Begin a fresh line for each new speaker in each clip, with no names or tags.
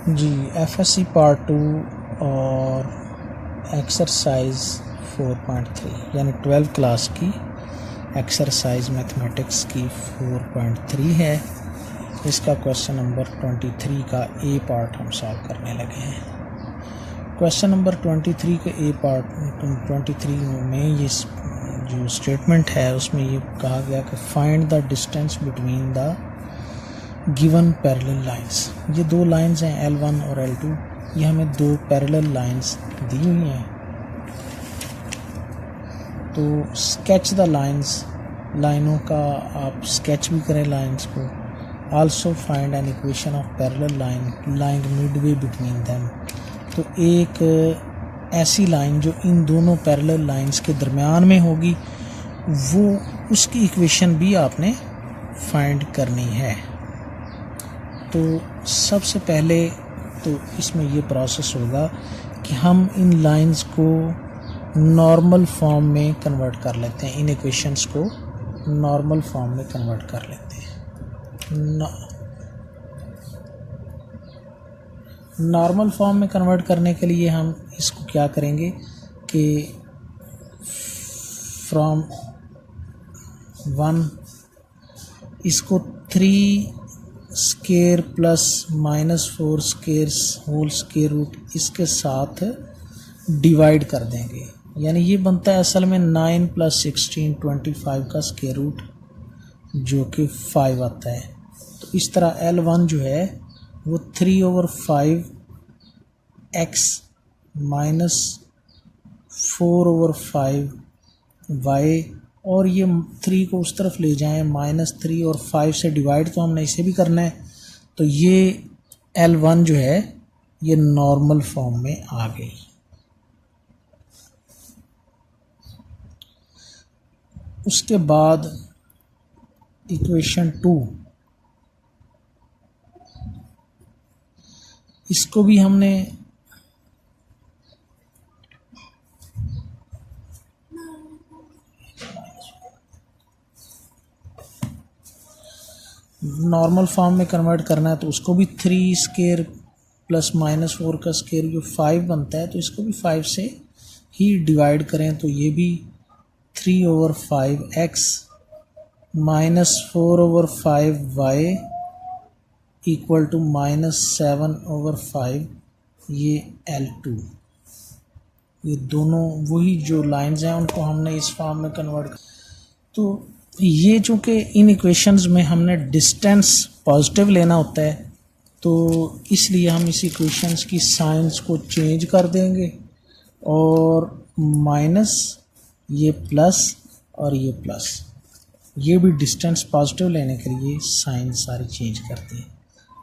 जी FSc part 2 और exercise 4.3 यानी 12 class की एक्सरसाइज मैथमेटिक्स की 4.3 है। इसका क्वेश्चन नंबर 23 का ए पार्ट हम सॉल्व करने लगे हैं। क्वेश्चन नंबर 23 के ए पार्ट 23 में ये जो स्टेटमेंट है उसमें ये कहा गया कि find the distance between the given parallel lines. ये दो लाइंस हैं L1 और L2। ये हमें दो पैरेलल लाइंस दी हुई हैं। तो स्केच द लाइंस, लाइनों का आप स्केच भी करें लाइंस को। Also find an equation of parallel line lying Midway between them. तो एक ऐसी लाइन जो इन दोनों पैरेलल लाइंस के दरमियान में होगी, वो उसकी इक्वेशन भी आपने फाइंड करनी है। तो सबसे पहले तो इसमें ये प्रोसेस होगा कि हम इन लाइंस को नॉर्मल फॉर्म में कन्वर्ट कर लेते हैं। इन इक्वेशंस को नॉर्मल फॉर्म में कन्वर्ट कर लेते हैं। नॉर्मल फॉर्म में कन्वर्ट करने के लिए हम इसको क्या करेंगे कि फ्रॉम 1 इसको 3 square plus -4 square whole square root इसके साथ डिवाइड कर देंगे। यानी ये बनता है असल में 9 + 16 25 का स्केयर रूट, जो कि 5 आता है। तो इस तरह L1 जो है वो 3/5 x -4/5 y, और ये 3 को उस तरफ ले जाएं -3 और 5 से डिवाइड तो हमने इसे भी करना है। तो ये L1 जो है ये नॉर्मल फॉर्म में आ गई। उसके बाद इक्वेशन 2, इसको भी हमने नॉर्मल फॉर्म में कन्वर्ट करना है। तो उसको भी 3 स्केयर प्लस -4 का स्केयर जो 5 बनता है, तो इसको भी 5 से ही डिवाइड करें। तो ये भी 3/5 x -4/5 y इक्वल टू -7/5 ये L2। ये दोनों वही जो लाइंस हैं उनको हमने इस फॉर्म में कन्वर्ट। तो ये चूँकि इन इक्वेशंस में हमने डिस्टेंस पॉजिटिव लेना होता है, तो इसलिए हम इस इक्वेशंस की साइंस को चेंज कर देंगे और माइनस ये प्लस और ये प्लस, ये भी डिस्टेंस पॉजिटिव लेने के लिए साइन सारी चेंज करते हैं।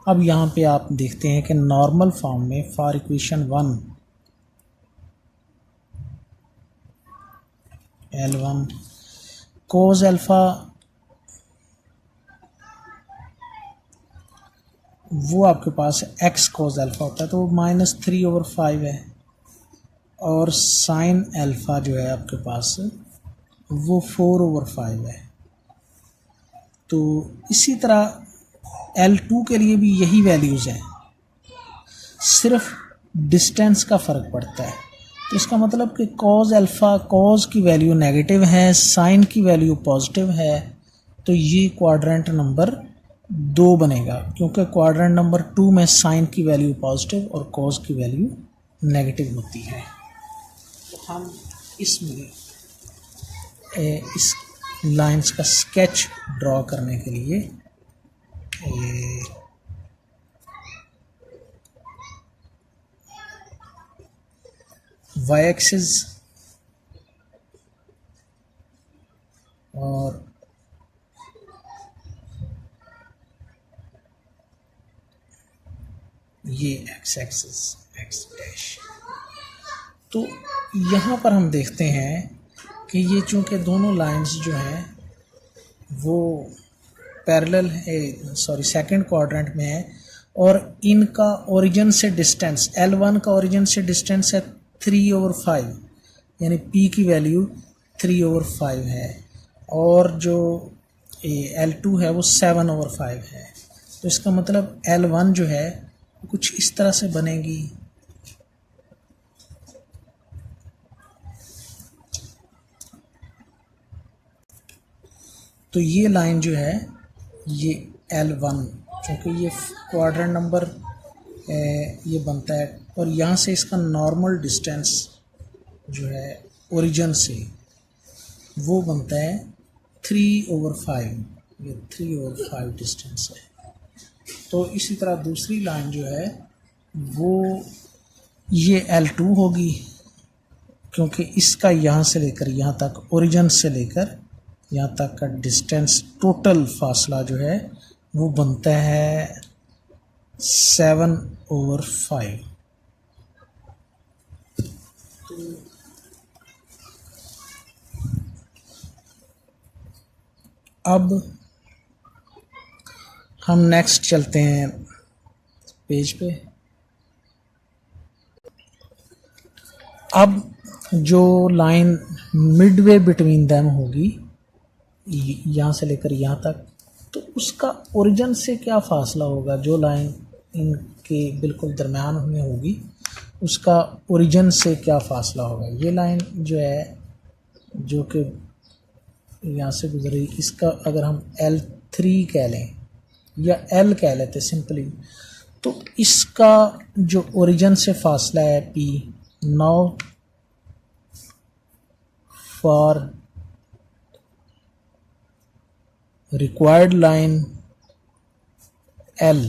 अब यहाँ पे आप देखते हैं कि नॉर्मल फॉर्म में for equation 1 L1 cos alpha वो आपके पास x कोस अल्फ़ा होता है, तो वो -3/5 है। और साइन अल्फ़ा जो है आपके पास वो 4/5 है। तो इसी तरह L2 के लिए भी यही वैल्यूज़ हैं, सिर्फ डिस्टेंस का फ़र्क पड़ता है। तो इसका मतलब कि कॉस अल्फ़ा, कॉस की वैल्यू नेगेटिव है, साइन की वैल्यू पॉजिटिव है। तो ये क्वाड्रेंट नंबर 2 बनेगा, क्योंकि क्वाड्रेंट नंबर 2 में साइन की वैल्यू पॉजिटिव और कॉस की वैल्यू नेगेटिव होती है। तो हम इसमें इस लाइंस का स्केच ड्रॉ करने के लिए y एक्सिस और ये x एक्सिस x डैश। तो यहाँ पर हम देखते हैं कि ये चूँकि दोनों लाइंस जो हैं वो पैरेलल है, सेकंड क्वाड्रेंट में है, और इनका ओरिजिन से डिस्टेंस L1 का ओरिजिन से डिस्टेंस है 3/5, यानी P की वैल्यू 3/5 है, और जो L2 है वो 7/5 है। तो इसका मतलब L1 जो है कुछ इस तरह से बनेगी। तो ये लाइन जो है ये L1, क्योंकि ये क्वाड्रेंट नंबर ये बनता है, और यहाँ से इसका नॉर्मल डिस्टेंस जो है ओरिजिन से वो बनता है 3/5। ये 3/5 डिस्टेंस है। तो इसी तरह दूसरी लाइन जो है वो ये L2 होगी, क्योंकि इसका यहाँ से लेकर यहाँ तक, ओरिजिन से लेकर यहाँ तक का डिस्टेंस, टोटल फासला जो है वो बनता है 7/5। अब हम नेक्स्ट चलते हैं पेज पे। अब जो लाइन मिडवे बिटवीन देम होगी, यहाँ से लेकर यहाँ तक, तो उसका ओरिजिन से क्या फासला होगा। जो लाइन इनके बिल्कुल दरमियान में होगी उसका ओरिजिन से क्या फासला होगा। ये लाइन जो है जो कि यहाँ से गुजरी, इसका अगर हम L3 कह लें या L कह लेते सिंपली, तो इसका जो ओरिजिन से फासला है P। Now for required line L,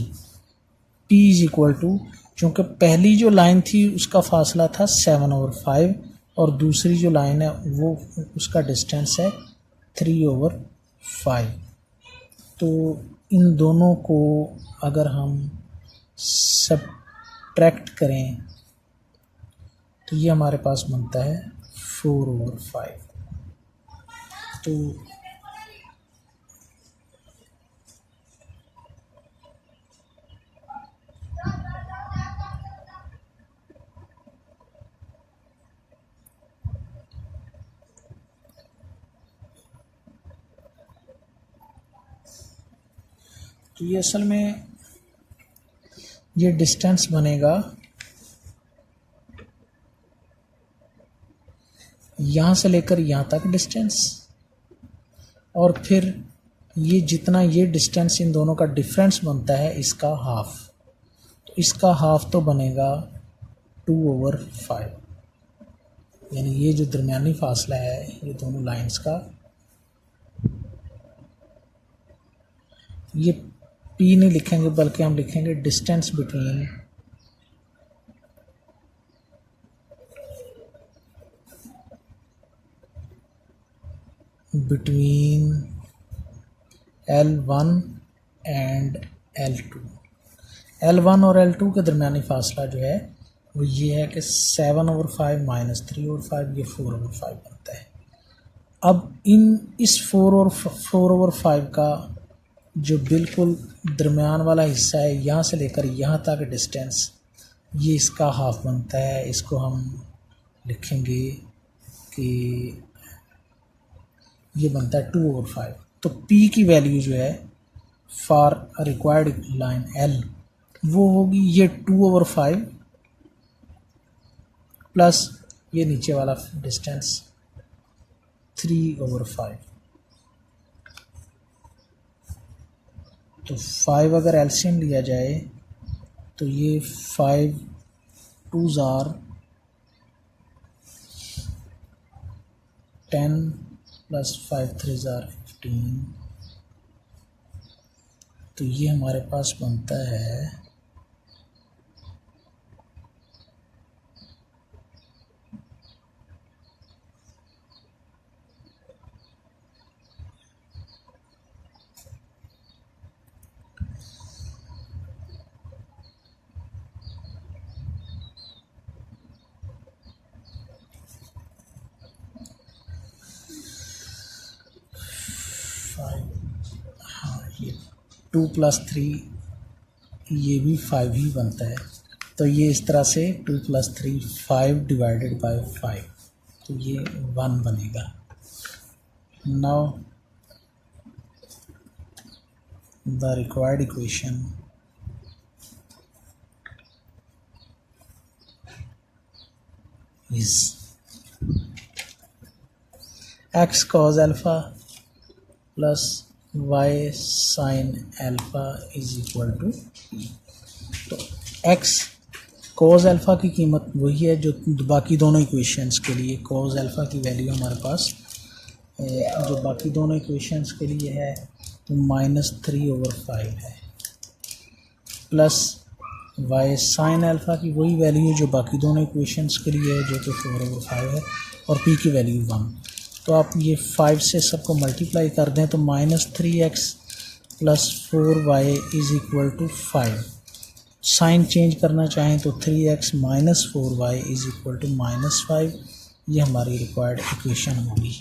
P is equal to, चूँकि पहली जो लाइन थी उसका फासला था 7/5 और दूसरी जो लाइन है वो उसका डिस्टेंस है 3/5। तो इन दोनों को अगर हम सब्ट्रैक्ट करें तो ये हमारे पास बनता है 4/5। तो ये असल में ये डिस्टेंस बनेगा यहाँ से लेकर यहाँ तक डिस्टेंस, और फिर ये जितना ये डिस्टेंस इन दोनों का डिफरेंस बनता है इसका हाफ। तो इसका हाफ तो बनेगा 2/5, यानी ये जो दरमियानी फासला है ये दोनों लाइंस का, ये P नहीं लिखेंगे बल्कि हम लिखेंगे distance between L1 and L2। L1 और L2 के दरमियानी फासला जो है वो ये है कि 7/5 माइनस 3/5, ये 4/5 बनता है। अब इस 4/5 का जो बिल्कुल दरमियान वाला हिस्सा है यहाँ से लेकर यहाँ तक डिस्टेंस, ये इसका हाफ बनता है। इसको हम लिखेंगे कि ये बनता है 2/5। तो P की वैल्यू जो है फॉर रिक्वायर्ड लाइन L वो होगी ये 2/5 प्लस ये नीचे वाला डिस्टेंस 3/5। तो 5 अगर एलसीएम लिया जाए तो ये 5 2s are 10 plus 5 3s are 15। तो ये हमारे पास बनता है 2 + 3, ये भी 5 ही बनता है। तो ये इस तरह से 2 + 3 5 डिवाइडेड बाय 5, तो ये 1 बनेगा। Now the required equation is X cos alpha plus Y sine alpha is equal to P. तो एक्स कॉज अल्फ़ा की कीमत वही है जो बाकी दोनों इक्वेशंस के लिए, कॉज अल्फ़ा की वैल्यू हमारे पास जो बाकी दोनों इक्वेशंस के लिए है तो -3/5 है, प्लस वाई साइन अल्फ़ा की वही वैल्यू जो बाकी दोनों इक्वेशंस के लिए है जो कि 4/5 है, और पी की वैल्यू 1। तो आप ये 5 से सबको मल्टीप्लाई कर दें तो -3x plus 4y is equal to 5। Sign change करना चाहें तो 3x minus 4y is equal to -5। ये हमारी रिक्वायर्ड इक्वेशन होगी।